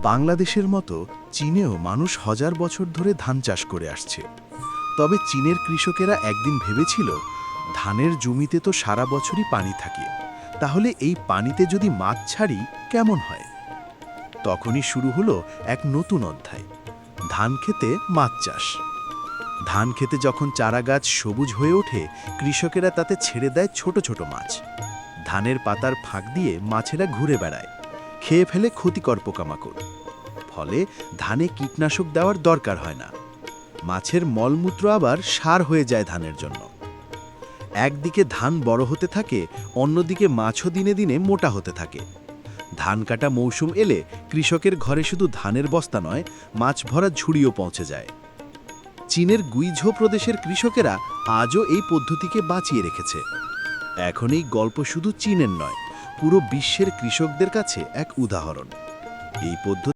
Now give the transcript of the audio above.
বাংলাদেশের মতো চীনেও মানুষ হাজার বছর ধরে ধান চাষ করে আসছে। তবে চীনের কৃষকেরা একদিন ভেবেছিল, ধানের জমিতে তো সারা বছরই পানি থাকে, তাহলে এই পানিতে যদি মাছ ছাড়ি কেমন হয়? তখনই শুরু হলো এক নতুন অধ্যায়, ধান খেতে মাছ চাষ। ধান খেতে যখন চারাগাছ সবুজ হয়ে ওঠে, কৃষকেরা তাতে ছেড়ে দেয় ছোট ছোট মাছ। ধানের পাতার ফাঁক দিয়ে মাছেরা ঘুরে বেড়ায়, খেয়ে ফেলে ক্ষতিকর পোকামাকড়। ফলে ধানে কীটনাশক দেওয়ার দরকার হয় না। মাছের মলমূত্র আবার সার হয়ে যায় ধানের জন্য। একদিকে ধান বড় হতে থাকে, অন্যদিকে মাছও দিনে দিনে মোটা হতে থাকে। ধান কাটা মৌসুম এলে কৃষকের ঘরে শুধু ধানের বস্তা নয়, মাছ ভরা ঝুড়িও পৌঁছে যায়। চীনের গুইঝো প্রদেশের কৃষকেরা আজও এই পদ্ধতিকে বাঁচিয়ে রেখেছে। এখন এই গল্প শুধু চীনের নয়, পুরো বিশ্বের কৃষকদের কাছে এক উদাহরণ। এই পদ্ধতি